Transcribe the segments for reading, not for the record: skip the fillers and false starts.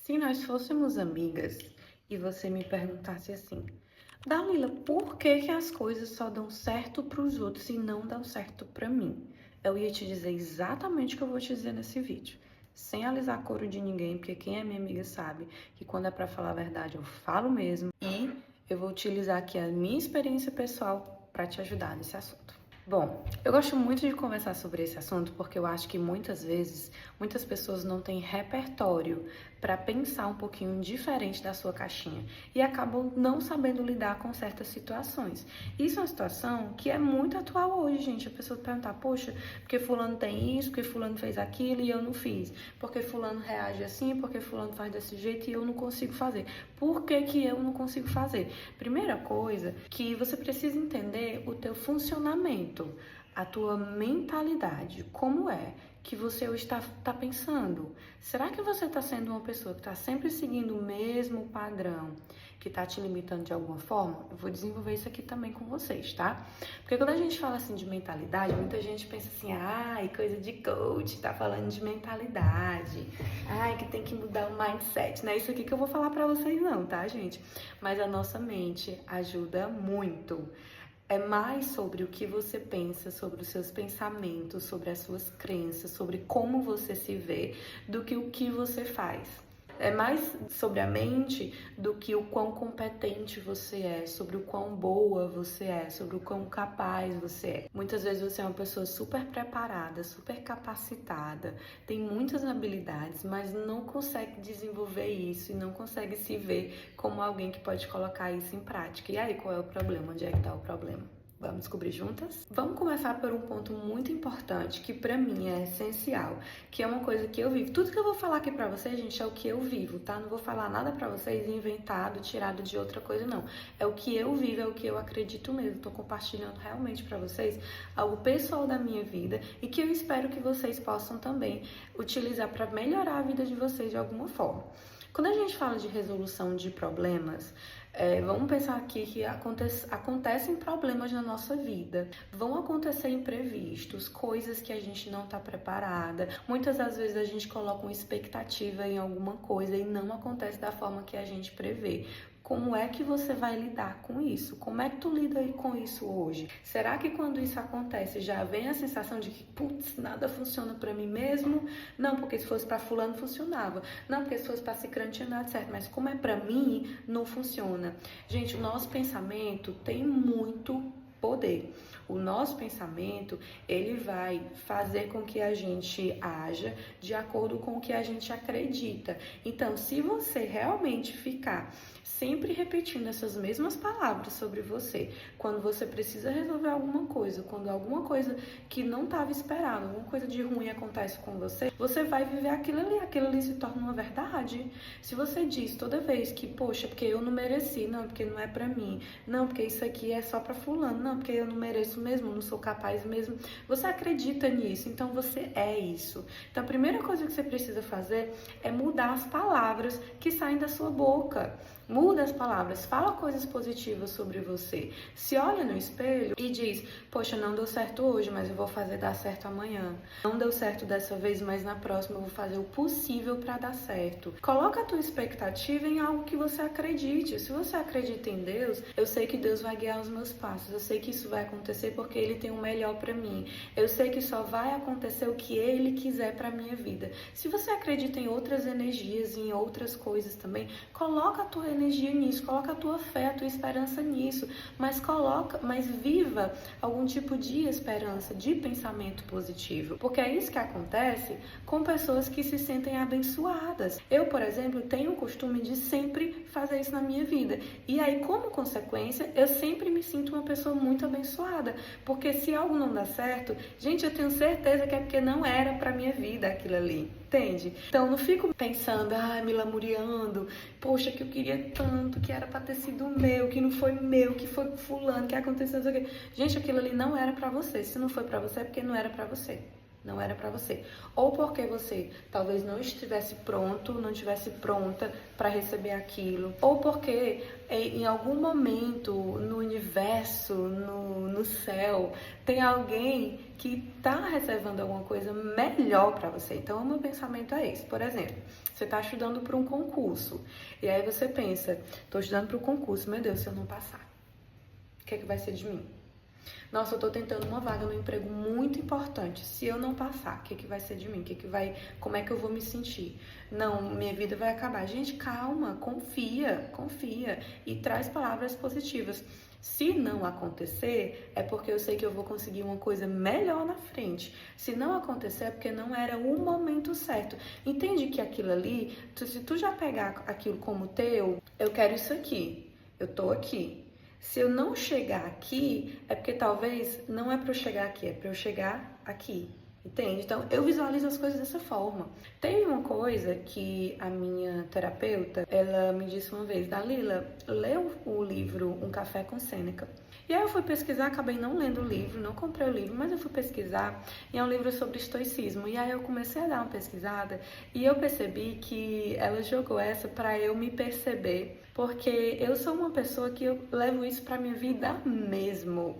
Se nós fôssemos amigas e você me perguntasse assim, Dalila, por que que as coisas só dão certo para os outros e não dão certo para mim? Eu ia te dizer exatamente o que eu vou te dizer nesse vídeo, sem alisar couro de ninguém, porque quem é minha amiga sabe que quando é para falar a verdade eu falo mesmo e eu vou utilizar aqui a minha experiência pessoal para te ajudar nesse assunto. Bom, eu gosto muito de conversar sobre esse assunto porque eu acho que muitas vezes muitas pessoas não têm repertório para pensar um pouquinho diferente da sua caixinha e acabam não sabendo lidar com certas situações. Isso é uma situação que é muito atual hoje, gente. A pessoa perguntar, poxa, porque fulano tem isso, porque fulano fez aquilo e eu não fiz. Porque fulano reage assim, porque fulano faz desse jeito e eu não consigo fazer. Por que que eu não consigo fazer? Primeira coisa, que você precisa entender o teu funcionamento, a tua mentalidade, como é que você está pensando. Será que você está sendo uma pessoa que está sempre seguindo o mesmo padrão, que está te limitando de alguma forma? Eu vou desenvolver isso aqui também com vocês, tá? Porque quando a gente fala assim de mentalidade, muita gente pensa assim, ai, coisa de coach, tá falando de mentalidade, ai, que tem que mudar o mindset. Não é isso aqui que eu vou falar pra vocês não, tá, gente? Mas a nossa mente ajuda muito. É mais sobre o que você pensa, sobre os seus pensamentos, sobre as suas crenças, sobre como você se vê, do que o que você faz. É mais sobre a mente do que o quão competente você é, sobre o quão boa você é, sobre o quão capaz você é. Muitas vezes você é uma pessoa super preparada, super capacitada, tem muitas habilidades, mas não consegue desenvolver isso e não consegue se ver como alguém que pode colocar isso em prática. E aí, qual é o problema? Onde é que está o problema? Vamos descobrir juntas? Vamos começar por um ponto muito importante, que pra mim é essencial, que é uma coisa que eu vivo. Tudo que eu vou falar aqui pra vocês, gente, é o que eu vivo, tá? Não vou falar nada pra vocês inventado, tirado de outra coisa, não. É o que eu vivo, é o que eu acredito mesmo. Tô compartilhando realmente pra vocês algo pessoal da minha vida e que eu espero que vocês possam também utilizar pra melhorar a vida de vocês de alguma forma. Quando a gente fala de resolução de problemas, vamos pensar aqui que acontecem problemas na nossa vida, vão acontecer imprevistos, coisas que a gente não está preparada. Muitas das vezes a gente coloca uma expectativa em alguma coisa e não acontece da forma que a gente prevê. Como é que você vai lidar com isso? Como é que tu lida aí com isso hoje? Será que quando isso acontece já vem a sensação de que, putz, nada funciona pra mim mesmo? Não, porque se fosse pra fulano funcionava. Não, porque se fosse pra ciclano tinha dado certo. Mas como é pra mim, não funciona. Gente, o nosso pensamento tem muito poder. O nosso pensamento, ele vai fazer com que a gente haja de acordo com o que a gente acredita. Então, se você realmente ficar sempre repetindo essas mesmas palavras sobre você, quando você precisa resolver alguma coisa, quando alguma coisa que não estava esperada, alguma coisa de ruim acontece com você, você vai viver aquilo ali se torna uma verdade. Se você diz toda vez que, poxa, porque eu não mereci, não, porque não é pra mim, não, porque isso aqui é só pra fulano, não, porque eu não mereço mesmo, não sou capaz mesmo, você acredita nisso, então você é isso. Então a primeira coisa que você precisa fazer é mudar as palavras que saem da sua boca. Muda as palavras, fala coisas positivas sobre você. Se olha no espelho e diz, poxa, não deu certo hoje, mas eu vou fazer dar certo amanhã. Não deu certo dessa vez, mas na próxima eu vou fazer o possível para dar certo. Coloca a tua expectativa em algo que você acredite. Se você acredita em Deus, eu sei que Deus vai guiar os meus passos. Eu sei que isso vai acontecer porque Ele tem o melhor para mim. Eu sei que só vai acontecer o que Ele quiser para minha vida. Se você acredita em outras energias, em outras coisas também, coloca a tua energia nisso, coloca a tua fé, a tua esperança nisso, mas viva algum tipo de esperança, de pensamento positivo, porque é isso que acontece com pessoas que se sentem abençoadas. Eu, por exemplo, tenho o costume de sempre fazer isso na minha vida, e aí, como consequência, eu sempre me sinto uma pessoa muito abençoada, porque se algo não dá certo, gente, eu tenho certeza que é porque não era pra minha vida aquilo ali. Entende? Então, eu não fico pensando, me lamuriando, poxa, que eu queria tanto, que era pra ter sido meu, que não foi meu, que foi fulano, que aconteceu isso aqui. Gente, aquilo ali não era pra você. Se não foi pra você, é porque não era pra você. não era pra você. Ou porque você talvez não estivesse pronto, não estivesse pronta para receber aquilo, ou porque em algum momento no universo, no céu, tem alguém que tá reservando alguma coisa melhor para você. Então, o meu pensamento é esse. Por exemplo, você tá estudando para um concurso, e aí você pensa, tô estudando para o concurso, meu Deus, se eu não passar, o que é que vai ser de mim? Nossa, eu tô tentando uma vaga num emprego muito importante. Se eu não passar, o que vai ser de mim? Como é que eu vou me sentir? Não, minha vida vai acabar. Gente, calma, confia e traz palavras positivas. Se não acontecer, é porque eu sei que eu vou conseguir uma coisa melhor na frente. Se não acontecer, é porque não era o momento certo. Entende que aquilo ali, se tu já pegar aquilo como teu, eu quero isso aqui, eu tô aqui. Se eu não chegar aqui, é porque talvez não é para eu chegar aqui, é para eu chegar aqui. Entende? Então, eu visualizo as coisas dessa forma. Tem uma coisa que a minha terapeuta, ela me disse uma vez, Dalila, lê o livro Um Café com Sêneca. E aí eu fui pesquisar, acabei não lendo o livro, não comprei o livro, mas eu fui pesquisar, e é um livro sobre estoicismo. E aí eu comecei a dar uma pesquisada, e eu percebi que ela jogou essa para eu me perceber, porque eu sou uma pessoa que eu levo isso para minha vida mesmo.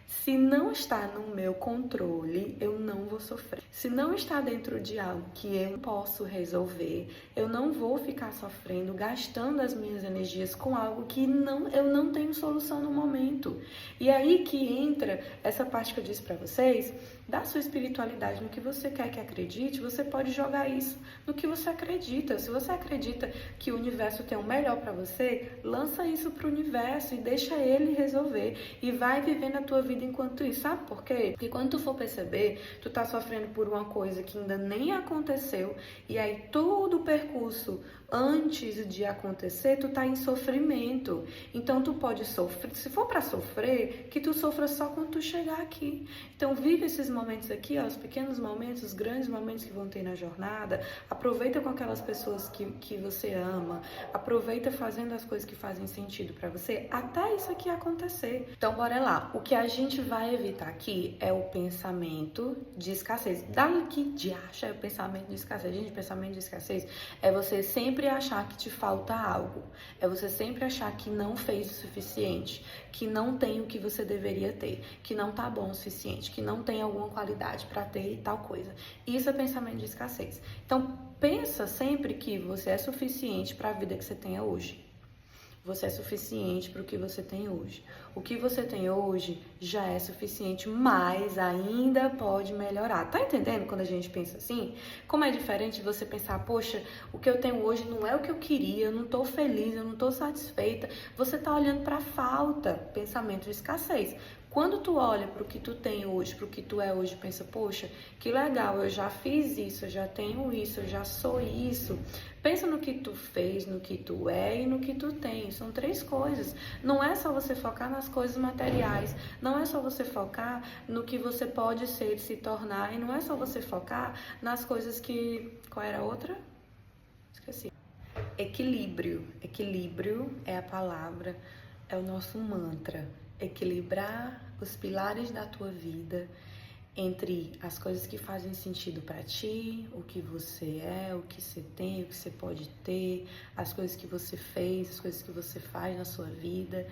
Se não está no meu controle, eu não vou sofrer. Se não está dentro de algo que eu posso resolver, eu não vou ficar sofrendo, gastando as minhas energias com algo que eu não tenho solução no momento. E aí que entra essa parte que eu disse para vocês, da sua espiritualidade, no que você quer que acredite, você pode jogar isso no que você acredita. Se você acredita que o universo tem o melhor para você, lança isso pro universo e deixa ele resolver. E vai vivendo a tua vida enquanto isso. Sabe por quê? Porque quando tu for perceber, tu tá sofrendo por uma coisa que ainda nem aconteceu, e aí todo o percurso antes de acontecer, tu tá em sofrimento. Então tu pode sofrer, se for para sofrer, que tu sofra só quando tu chegar aqui. Então vive esses momentos aqui, ó, os pequenos momentos, os grandes momentos que vão ter na jornada. Aproveita com aquelas pessoas que você ama. Aproveita fazendo as coisas que fazem sentido para você, até isso aqui acontecer. Então bora lá. O que a gente vai evitar aqui é o pensamento de escassez. Dá que de acha é o pensamento de escassez. Gente, pensamento de escassez é você sempre achar que te falta algo. É você sempre achar que não fez o suficiente, que não tem o que você deveria ter, que não tá bom o suficiente, que não tem alguma qualidade para ter tal coisa. Isso é pensamento de escassez. Então, pensa sempre que você é suficiente para a vida que você tenha hoje. Você é suficiente para o que você tem hoje. O que você tem hoje já é suficiente, mas ainda pode melhorar. Tá entendendo quando a gente pensa assim? Como é diferente você pensar, poxa, o que eu tenho hoje não é o que eu queria, eu não tô feliz, eu não tô satisfeita. Você tá olhando para a falta, pensamento de escassez. Quando tu olha para o que tu tem hoje, para o que tu é hoje, pensa, poxa, que legal, eu já fiz isso, eu já tenho isso, eu já sou isso. Pensa no que tu fez, no que tu é e no que tu tem. São 3 coisas. Não é só você focar nas coisas materiais, não é só você focar no que você pode ser, se tornar, e não é só você focar nas coisas que... Qual era a outra? Esqueci. Equilíbrio. Equilíbrio é a palavra, é o nosso mantra. Equilibrar os pilares da tua vida entre as coisas que fazem sentido para ti, o que você é, o que você tem, o que você pode ter, as coisas que você fez, as coisas que você faz na sua vida,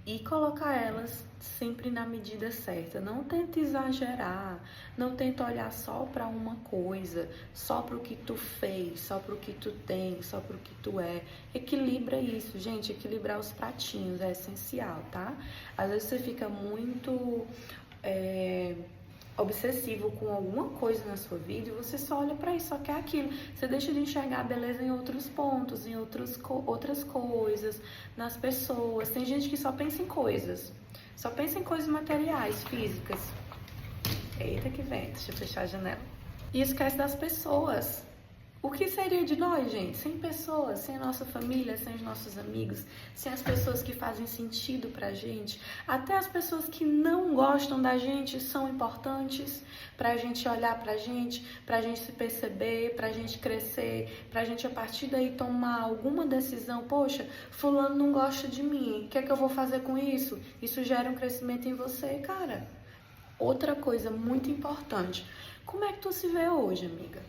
e colocar elas sempre na medida certa. Não tenta exagerar, não tenta olhar só para uma coisa, só para o que tu fez, só para o que tu tem, só para o que tu é. Equilibra isso, gente. Equilibrar os pratinhos é essencial, tá? Às vezes você fica muito obsessivo com alguma coisa na sua vida e você só olha pra isso, só quer aquilo. Você deixa de enxergar a beleza em outros pontos, em outras coisas, nas pessoas. Tem gente que só pensa em coisas, só pensa em coisas materiais, físicas. Eita que vem, deixa eu fechar a janela. E esquece das pessoas. O que seria de nós, gente? Sem pessoas, sem a nossa família, sem os nossos amigos, sem as pessoas que fazem sentido pra gente. Até as pessoas que não gostam da gente são importantes pra gente olhar pra gente se perceber, pra gente crescer, pra gente a partir daí tomar alguma decisão. Poxa, fulano não gosta de mim, o que é que eu vou fazer com isso? Isso gera um crescimento em você, cara. Outra coisa muito importante, Como é que tu se vê hoje, amiga?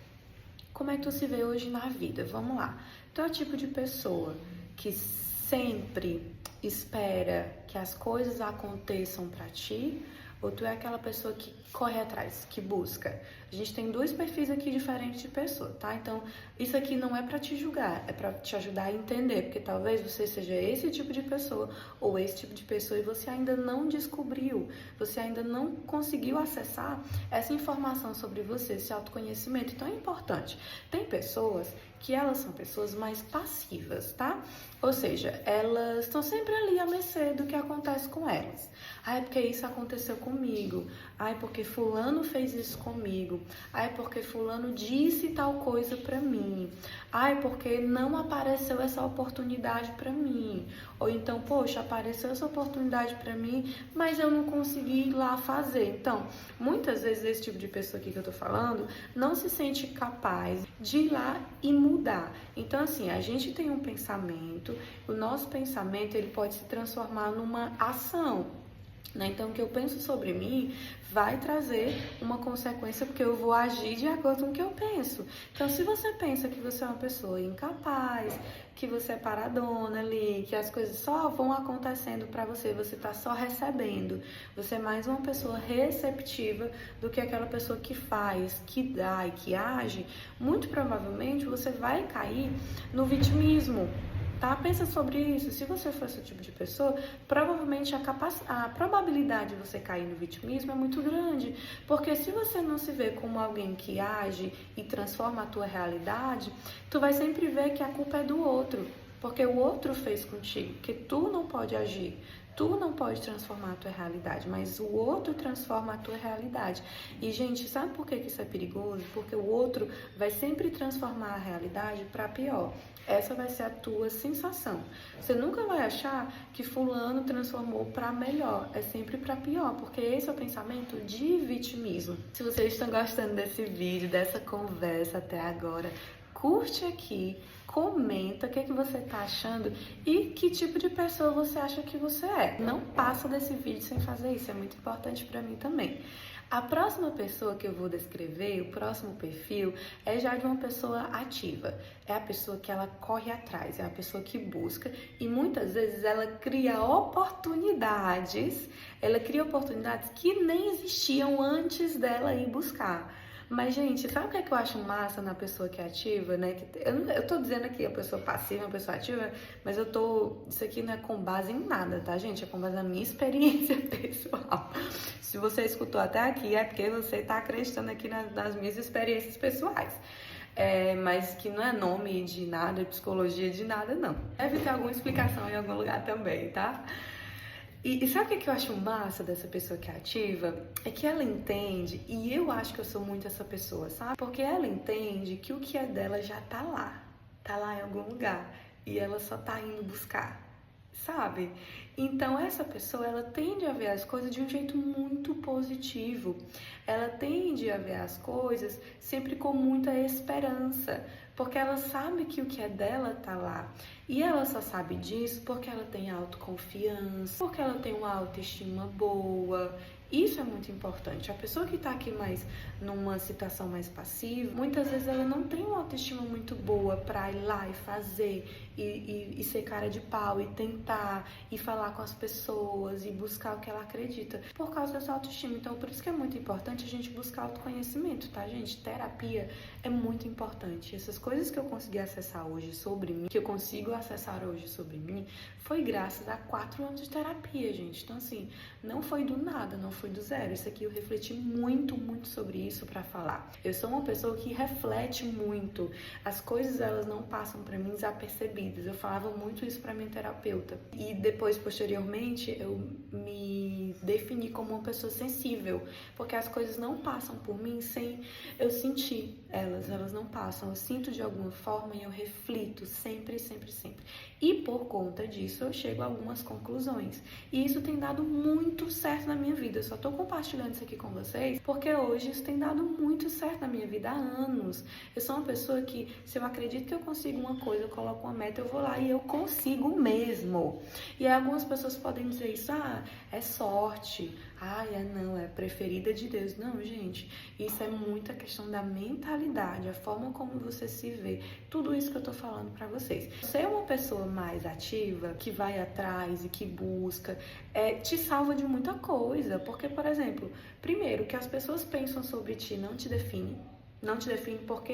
Como é que tu se vê hoje na vida? Vamos lá. Tu é o tipo de pessoa que sempre espera que as coisas aconteçam pra ti? Ou tu é aquela pessoa que corre atrás, que busca? A gente tem dois perfis aqui diferentes de pessoa, tá? Então, isso aqui não é pra te julgar, é pra te ajudar a entender, porque talvez você seja esse tipo de pessoa ou esse tipo de pessoa e você ainda não descobriu, você ainda não conseguiu acessar essa informação sobre você, esse autoconhecimento. Então, é importante. Tem pessoas que elas são pessoas mais passivas, tá? Ou seja, elas estão sempre ali a mercê do que acontece com elas. Ai, porque isso aconteceu comigo. Ai, porque fulano fez isso comigo. Ai, porque fulano disse tal coisa pra mim. Ai, porque não apareceu essa oportunidade pra mim. Ou então, poxa, apareceu essa oportunidade pra mim, mas eu não consegui ir lá fazer. Então, muitas vezes esse tipo de pessoa aqui que eu tô falando não se sente capaz de ir lá e mudar. Então, assim, a gente tem um pensamento, o nosso pensamento ele pode se transformar numa ação. Né? Então, o que eu penso sobre mim vai trazer uma consequência, porque eu vou agir de acordo com o que eu penso. Então, se você pensa que você é uma pessoa incapaz, que você é paradona ali, que as coisas só vão acontecendo pra você, você tá só recebendo, você é mais uma pessoa receptiva do que aquela pessoa que faz, que dá e que age, muito provavelmente você vai cair no vitimismo. Tá? Pensa sobre isso. Se você for esse tipo de pessoa, provavelmente a probabilidade de você cair no vitimismo é muito grande. Porque se você não se vê como alguém que age e transforma a tua realidade, tu vai sempre ver que a culpa é do outro. Porque o outro fez contigo, que tu não pode agir. Tu não pode transformar a tua realidade, mas o outro transforma a tua realidade. E, gente, sabe por que isso é perigoso? Porque o outro vai sempre transformar a realidade para pior. Essa vai ser a tua sensação. Você nunca vai achar que fulano transformou para melhor. É sempre para pior, porque esse é o pensamento de vitimismo. Se vocês estão gostando desse vídeo, dessa conversa até agora, curte aqui, comenta o que você tá achando e que tipo de pessoa você acha que você é. Não passa desse vídeo sem fazer isso, é muito importante para mim também. A próxima pessoa que eu vou descrever, o próximo perfil, é já de uma pessoa ativa. É a pessoa que ela corre atrás, é a pessoa que busca e muitas vezes ela cria oportunidades que nem existiam antes dela ir buscar. Mas, gente, sabe o que é que eu acho massa na pessoa que é ativa, né? Eu tô dizendo aqui a pessoa passiva, a pessoa ativa, mas isso aqui não é com base em nada, tá, gente? É com base na minha experiência pessoal. Se você escutou até aqui, é porque você tá acreditando aqui nas minhas experiências pessoais. Mas que não é nome de nada, psicologia de nada, não. Deve ter alguma explicação em algum lugar também, tá? E sabe o que eu acho massa dessa pessoa que é ativa? É que ela entende, e eu acho que eu sou muito essa pessoa, sabe? Porque ela entende que o que é dela já tá lá em algum lugar, e ela só tá indo buscar, sabe? Então essa pessoa, ela tende a ver as coisas de um jeito muito positivo, ela tende a ver as coisas sempre com muita esperança, porque ela sabe que o que é dela tá lá. E ela só sabe disso porque ela tem autoconfiança, porque ela tem uma autoestima boa. Isso é muito importante. A pessoa que tá aqui mais numa situação mais passiva, muitas vezes ela não tem uma autoestima muito boa pra ir lá e fazer, e ser cara de pau, e tentar, e falar com as pessoas, e buscar o que ela acredita, por causa dessa autoestima. Então, por isso que é muito importante a gente buscar autoconhecimento, tá, gente? Terapia é muito importante. Essas coisas que eu consegui acessar hoje sobre mim, que eu consigo acessar hoje sobre mim, foi graças a 4 anos de terapia, gente. Então, assim, não foi do nada, não foi do zero. Isso aqui eu refleti muito, muito sobre isso pra falar. Eu sou uma pessoa que reflete muito. As coisas, elas não passam pra mim desapercebidas. Eu falava muito isso pra minha terapeuta. E depois, posteriormente, eu me defini como uma pessoa sensível, porque as coisas não passam por mim sem eu sentir elas não passam. Eu sinto de alguma forma e eu reflito sempre, sempre, sempre. E E por conta disso eu chego a algumas conclusões. E isso tem dado muito certo na minha vida. Eu só tô compartilhando isso aqui com vocês porque hoje isso tem dado muito certo na minha vida há anos. Eu sou uma pessoa que, se eu acredito que eu consigo uma coisa, eu coloco uma meta, eu vou lá e eu consigo mesmo. E aí algumas pessoas podem dizer isso, é sorte, não, é preferida de Deus. Não, gente, isso é muita questão da mentalidade, a forma como você se vê, tudo isso que eu tô falando pra vocês. Você é uma pessoa mais ativa, que vai atrás e que busca, te salva de muita coisa, porque, por exemplo, primeiro, que as pessoas pensam sobre ti não te define. Não te define porque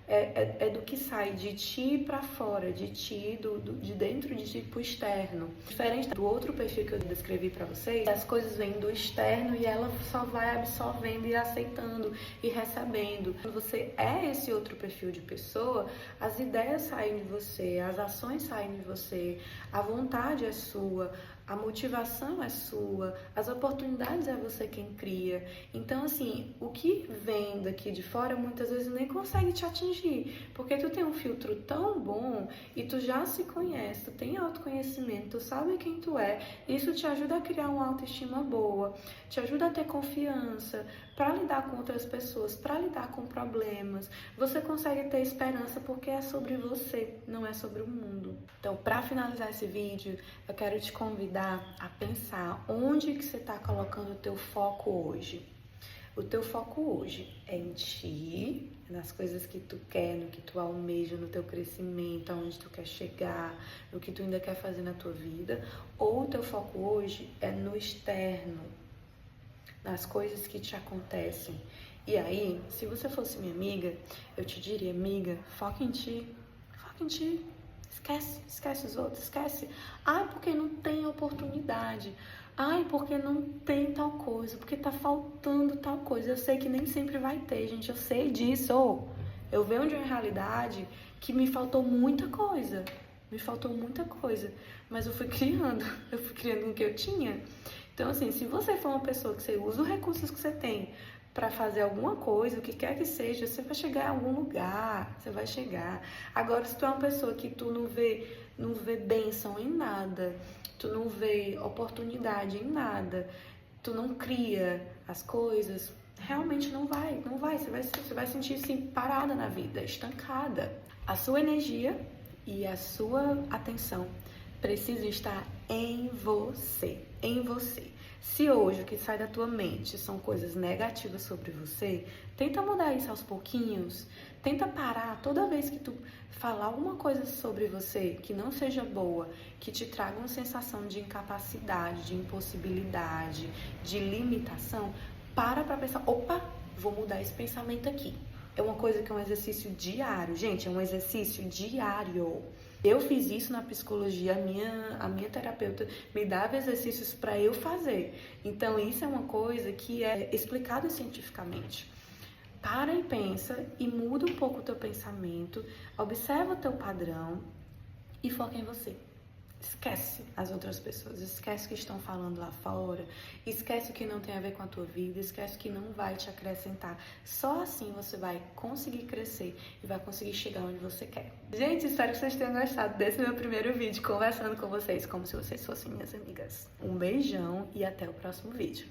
é do que sai de ti pra fora, de ti, de dentro de ti pro externo. Diferente do outro perfil que eu descrevi pra vocês, as coisas vêm do externo e ela só vai absorvendo e aceitando e recebendo. Quando você é esse outro perfil de pessoa, as ideias saem de você, as ações saem de você, a vontade é sua, a motivação é sua, as oportunidades é você quem cria. Então, assim, o que vem daqui de fora muitas vezes nem consegue te atingir, porque tu tem um filtro tão bom e tu já se conhece, tu tem autoconhecimento, tu sabe quem tu é. Isso te ajuda a criar uma autoestima boa, te ajuda a ter confiança para lidar com outras pessoas, para lidar com problemas. Você consegue ter esperança porque é sobre você, não é sobre o mundo. Então, para finalizar esse vídeo, eu quero te convidar a pensar onde que você está colocando o teu foco hoje. O teu foco hoje é em ti, nas coisas que tu quer, no que tu almeja, no teu crescimento, aonde tu quer chegar, no que tu ainda quer fazer na tua vida, ou o teu foco hoje é no externo, nas coisas que te acontecem. E aí, se você fosse minha amiga, eu te diria, amiga, foca em ti, foca em ti. Esquece os outros, esquece. Porque não tem oportunidade. Porque não tem tal coisa, porque tá faltando tal coisa. Eu sei que nem sempre vai ter, gente, eu sei disso. Eu venho de uma realidade que me faltou muita coisa. Mas eu fui criando o que eu tinha. Então, assim, se você for uma pessoa que você usa os recursos que você tem para fazer alguma coisa, o que quer que seja, você vai chegar em algum lugar, você vai chegar. Agora, se tu é uma pessoa que tu não vê bênção em nada, tu não vê oportunidade em nada, tu não cria as coisas, realmente não vai. Você vai sentir assim, parada na vida, estancada. A sua energia e a sua atenção precisa estar em você, Se hoje o que sai da tua mente são coisas negativas sobre você, tenta mudar isso aos pouquinhos. Tenta parar toda vez que tu falar alguma coisa sobre você que não seja boa, que te traga uma sensação de incapacidade, de impossibilidade, de limitação, para pensar, vou mudar esse pensamento aqui. É uma coisa que é um exercício diário, gente, é um exercício diário. Eu fiz isso na psicologia, a minha terapeuta me dava exercícios para eu fazer. Então, isso é uma coisa que é explicado cientificamente. Para e pensa e muda um pouco o teu pensamento, observa o teu padrão e foca em você. Esquece as outras pessoas, esquece o que estão falando lá fora, esquece o que não tem a ver com a tua vida, esquece o que não vai te acrescentar. Só assim você vai conseguir crescer e vai conseguir chegar onde você quer. Gente, espero que vocês tenham gostado desse meu primeiro vídeo, conversando com vocês como se vocês fossem minhas amigas. Um beijão e até o próximo vídeo.